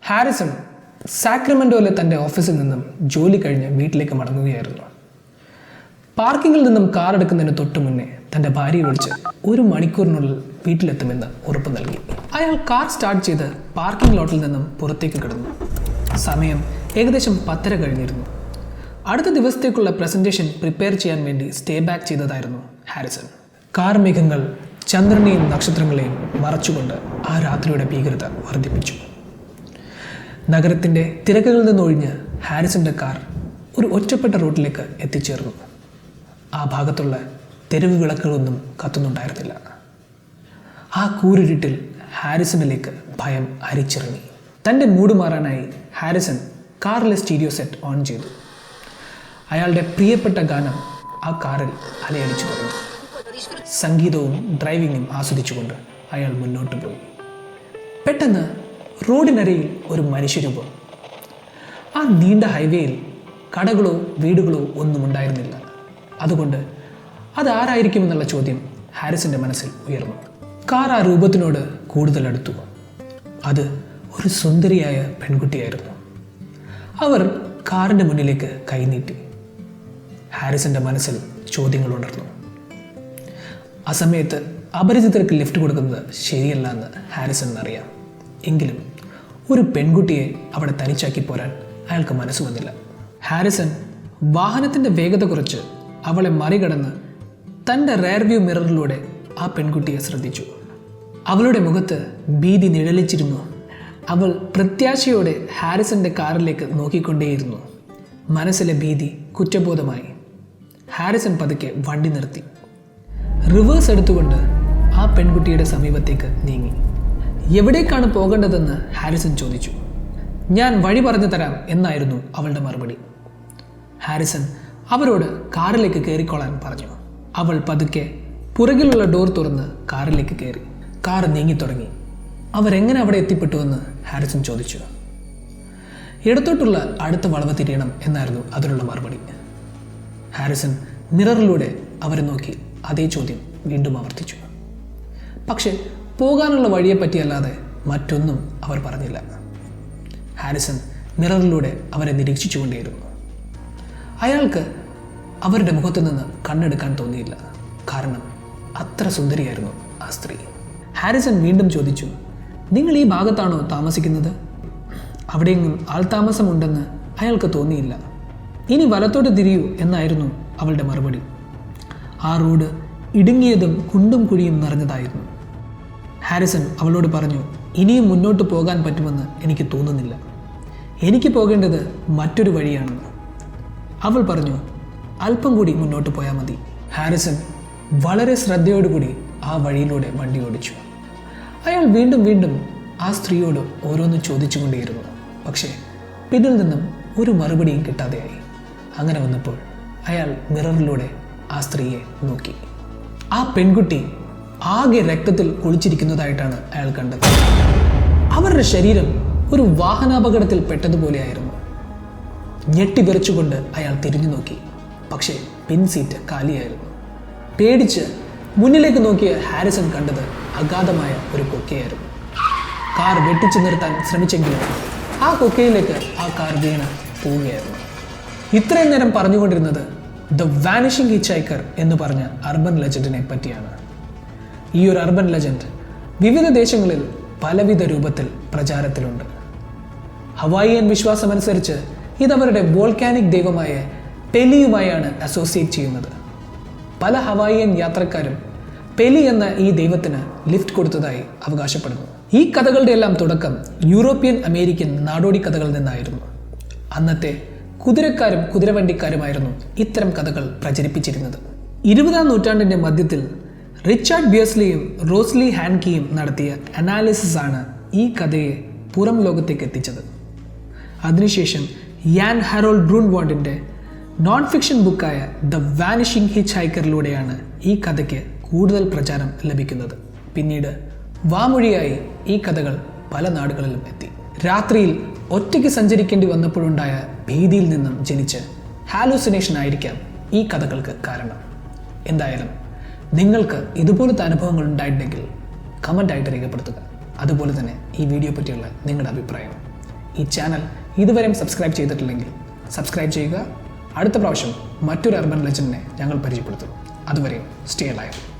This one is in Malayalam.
ഹാരിസൺ സാക്രമെൻറ്റോയിലെ തൻ്റെ ഓഫീസിൽ നിന്നും ജോലി കഴിഞ്ഞ് വീട്ടിലേക്ക് മടങ്ങുകയായിരുന്നു. പാർക്കിങ്ങിൽ നിന്നും കാർ എടുക്കുന്നതിന് തൊട്ട് മുന്നേ തൻ്റെ ഭാര്യയെ വിളിച്ച് 1 മണിക്കൂറിനുള്ളിൽ വീട്ടിലെത്തുമെന്ന് ഉറപ്പ് നൽകി. അയാൾ കാർ സ്റ്റാർട്ട് ചെയ്ത് പാർക്കിംഗ് ലോട്ടിൽ നിന്നും പുറത്തേക്ക് കിടന്നു. സമയം ഏകദേശം 10:30 കഴിഞ്ഞിരുന്നു. അടുത്ത ദിവസത്തേക്കുള്ള പ്രസൻറ്റേഷൻ പ്രിപ്പയർ ചെയ്യാൻ വേണ്ടി സ്റ്റേ ബാക്ക് ചെയ്തതായിരുന്നു ഹാരിസൺ. കാർ മേഘങ്ങൾ ചന്ദ്രനെയും നക്ഷത്രങ്ങളെയും മറച്ചുകൊണ്ട് ആ രാത്രിയുടെ ഭീകരത വർദ്ധിപ്പിച്ചു. നഗരത്തിൻ്റെ തിരക്കുകളിൽ നിന്നൊഴിഞ്ഞ് ഹാരിസൻ്റെ കാർ ഒരു ഒറ്റപ്പെട്ട റോഡിലേക്ക് എത്തിച്ചേർന്നു. ആ ഭാഗത്തുള്ള തെരുവ് വിളക്കുകളൊന്നും കത്തുന്നുണ്ടായിരുന്നില്ല. ആ കൂരിരുട്ടിൽ ഹാരിസണിലേക്ക് ഭയം അരിച്ചിറങ്ങി. തൻ്റെ മൂഡ് മാറാനായി ഹാരിസൺ കാറിലെ സ്റ്റീരിയോ സെറ്റ് ഓൺ ചെയ്തു. അയാളുടെ പ്രിയപ്പെട്ട ഗാനം ആ കാറിൽ അലയടിച്ചു തുടങ്ങി. സംഗീതവും ഡ്രൈവിങ്ങും ആസ്വദിച്ചുകൊണ്ട് അയാൾ മുന്നോട്ട് പോയി. പെട്ടെന്ന് റോഡിനരികിൽ ഒരു മനുഷ്യരൂപം. ആ നീണ്ട ഹൈവേയിൽ കടകളോ വീടുകളോ ഒന്നും ഉണ്ടായിരുന്നില്ല. അതുകൊണ്ട് അതാരായിരിക്കുമെന്നുള്ള ചോദ്യം ഹാരിസൻ്റെ മനസ്സിൽ ഉയർന്നു. കാർ ആ രൂപത്തിനോട് കൂടുതൽ അടുത്തു. അത് ഒരു സുന്ദരിയായ പെൺകുട്ടിയായിരുന്നു. അവർ കാറിൻ്റെ മുന്നിലേക്ക് കൈനീട്ടി. ഹാരിസൻ്റെ മനസ്സിൽ ചോദ്യങ്ങൾ ഉണർന്നു. ആ സമയത്ത് അപരിചിതർക്ക് ലിഫ്റ്റ് കൊടുക്കുന്നത് ശരിയല്ല എന്ന് ഹാരിസൺ അറിയാം. എങ്കിലും ഒരു പെൺകുട്ടിയെ അവിടെ തനിച്ചാക്കി പോരാൻ അയാൾക്ക് മനസ്സ് വന്നില്ല. ഹാരിസൺ വാഹനത്തിൻ്റെ വേഗത കുറച്ച് അവളെ മറികടന്ന് തൻ്റെ റെയർ വ്യൂ മിററിലൂടെ ആ പെൺകുട്ടിയെ ശ്രദ്ധിച്ചു. അവളുടെ മുഖത്ത് ഭീതി നിഴലിച്ചിരുന്നു. അവൾ പ്രത്യാശയോടെ ഹാരിസൻ്റെ കാറിലേക്ക് നോക്കിക്കൊണ്ടേയിരുന്നു. മനസ്സിലെ ഭീതി കുറ്റബോധമായി. ഹാരിസൺ പതുക്കെ വണ്ടി നിർത്തി. റിവേഴ്സ് എടുത്തുകൊണ്ട് ആ പെൺകുട്ടിയുടെ സമീപത്തേക്ക് നീങ്ങി. എവിടേക്കാണ് പോകേണ്ടതെന്ന് ഹാരിസൺ ചോദിച്ചു. ഞാൻ വഴി പറഞ്ഞു തരാം എന്നായിരുന്നു അവളുടെ മറുപടി. ഹാരിസൺ അവരോട് കാറിലേക്ക് കയറിക്കൊള്ളാൻ പറഞ്ഞു. അവൾ പതുക്കെ പുറകിലുള്ള ഡോർ തുറന്ന് കാറിലേക്ക് കയറി. കാർ നീങ്ങിത്തുടങ്ങി. അവരെങ്ങനെ അവിടെ എത്തിപ്പെട്ടുവെന്ന് ഹാരിസൺ ചോദിച്ചു. ഇടത്തോട്ടുള്ള അടുത്ത വളവ് തിരിയണം എന്നായിരുന്നു അതിനുള്ള മറുപടി. ഹാരിസൺ മിററിലൂടെ അവരെ നോക്കി അതേ ചോദ്യം വീണ്ടും ആവർത്തിച്ചു. പക്ഷെ പോകാനുള്ള വഴിയെപ്പറ്റിയല്ലാതെ മറ്റൊന്നും അവർ പറഞ്ഞില്ല. ഹാരിസൺ മിററിലൂടെ അവരെ നിരീക്ഷിച്ചുകൊണ്ടേയിരുന്നു. അയാൾക്ക് അവരുടെ മുഖത്തു നിന്ന് കണ്ണെടുക്കാൻ തോന്നിയില്ല. കാരണം അത്ര സുന്ദരിയായിരുന്നു ആ സ്ത്രീ. ഹാരിസൺ വീണ്ടും ചോദിച്ചു, നിങ്ങൾ ഈ ഭാഗത്താണോ താമസിക്കുന്നത്? അവിടെയെങ്കിലും ആൾതാമസമുണ്ടെന്ന് അയാൾക്ക് തോന്നിയില്ല. ഇനി വലത്തോട്ട് തിരിയൂ എന്നായിരുന്നു അവളുടെ മറുപടി. ആ റോഡ് ഇടുങ്ങിയതും കുണ്ടും കുഴിയും നിറഞ്ഞതായിരുന്നു. ഹാരിസൺ അവളോട് പറഞ്ഞു, ഇനിയും മുന്നോട്ട് പോകാൻ പറ്റുമെന്ന് എനിക്ക് തോന്നുന്നില്ല. എനിക്ക് പോകേണ്ടത് മറ്റൊരു വഴിയാണെന്ന്. അവൾ പറഞ്ഞു, അല്പം കൂടി മുന്നോട്ട് പോയാൽ മതി. ഹാരിസൺ വളരെ ശ്രദ്ധയോടുകൂടി ആ വഴിയിലൂടെ വണ്ടി ഓടിച്ചു. അയാൾ വീണ്ടും വീണ്ടും ആ സ്ത്രീയോട് ഓരോന്ന് ചോദിച്ചുകൊണ്ടേയിരുന്നു. പക്ഷേ പിന്നിൽ നിന്നും ഒരു മറുപടിയും കിട്ടാതെയായി. അങ്ങനെ വന്നപ്പോൾ അയാൾ മിററിലൂടെ ആ സ്ത്രീയെ നോക്കി. ആ പെൺകുട്ടി ആകെ രക്തത്തിൽ കുളിച്ചിരിക്കുന്നതായിട്ടാണ് അയാൾ കണ്ടത്. അവരുടെ ശരീരം ഒരു വാഹനാപകടത്തിൽ പെട്ടതുപോലെയായിരുന്നു. ഞെട്ടിവിറച്ചുകൊണ്ട് അയാൾ തിരിഞ്ഞു നോക്കി. പക്ഷേ പിൻസീറ്റ് കാലിയായിരുന്നു. പേടിച്ച് മുന്നിലേക്ക് നോക്കിയ ഹാരിസൺ കണ്ടത് അഗാധമായ ഒരു കൊക്കയായിരുന്നു. കാർ വെട്ടിച്ചു നിർത്താൻ ശ്രമിച്ചെങ്കിലും ആ കൊക്കയിലേക്ക് ആ കാർ വീണ് പോവുകയായിരുന്നു. ഇത്രയും നേരം പറഞ്ഞുകൊണ്ടിരുന്നത് ദ വാനിഷിംഗ് ഹിച്ച് ഹൈക്കർ എന്ന് പറഞ്ഞ അർബൻ ലെജൻഡിനെ പറ്റിയാണ്. ഈ ഒരു അർബൻ ലെജൻഡ് വിവിധ ദേശങ്ങളിൽ പലവിധ രൂപത്തിൽ പ്രചാരത്തിലുണ്ട്. ഹവായിയൻ വിശ്വാസമനുസരിച്ച് ഇതവരുടെ വോൾക്കാനിക് ദൈവമായ പെലിയുമായാണ് അസോസിയേറ്റ് ചെയ്യുന്നത്. പല ഹവായിയൻ യാത്രക്കാരും പെലി എന്ന ഈ ദൈവത്തിന് ലിഫ്റ്റ് കൊടുത്തതായി അവകാശപ്പെടുന്നു. ഈ കഥകളുടെ എല്ലാം തുടക്കം യൂറോപ്യൻ അമേരിക്കൻ നാടോടി കഥകളിൽ നിന്നായിരുന്നു. അന്നത്തെ കുതിരക്കാരും കുതിരവണ്ടിക്കാരുമായിരുന്നു ഇത്തരം കഥകൾ പ്രചരിപ്പിച്ചിരുന്നത്. 20-ാം നൂറ്റാണ്ടിൻ്റെ മധ്യത്തിൽ റിച്ചാർഡ് ബിയർസ്ലിയും റോസ്ലി ഹാൻകിയും നടത്തിയ അനാലിസിസ് ആണ് ഈ കഥയെ പുറം ലോകത്തേക്ക് എത്തിച്ചത്. അതിനുശേഷം യാൻ ഹാരോൾഡ് ബ്രൂൺവാണ്ടിൻ്റെ നോൺ ഫിക്ഷൻ ബുക്കായ ദ വാനിഷിംഗ് ഹിച്ച് ഹൈക്കറിലൂടെയാണ് ഈ കഥയ്ക്ക് കൂടുതൽ പ്രചാരം ലഭിക്കുന്നത്. പിന്നീട് വാമൊഴിയായി ഈ കഥകൾ പല നാടുകളിലും എത്തി. രാത്രിയിൽ ഒറ്റയ്ക്ക് സഞ്ചരിക്കേണ്ടി വന്നപ്പോഴുണ്ടായ ഭീതിയിൽ നിന്നും ജനിച്ച് ഹാലൂസിനേഷൻ ആയിരിക്കാം ഈ കഥകൾക്ക് കാരണം. എന്തായാലും നിങ്ങൾക്ക് ഇതുപോലത്തെ അനുഭവങ്ങൾ ഉണ്ടായിട്ടുണ്ടെങ്കിൽ കമൻ്റായിട്ട് രേഖപ്പെടുത്തുക. അതുപോലെ തന്നെ ഈ വീഡിയോ പറ്റിയുള്ള നിങ്ങളുടെ അഭിപ്രായം. ഈ ചാനൽ ഇതുവരെയും സബ്സ്ക്രൈബ് ചെയ്തിട്ടില്ലെങ്കിൽ സബ്സ്ക്രൈബ് ചെയ്യുക. അടുത്ത പ്രാവശ്യം മറ്റൊരു അർബൻ ലെജൻഡിനെ ഞങ്ങൾ പരിചയപ്പെടുത്തും. അതുവരെയും സ്റ്റേ ലൈവ്.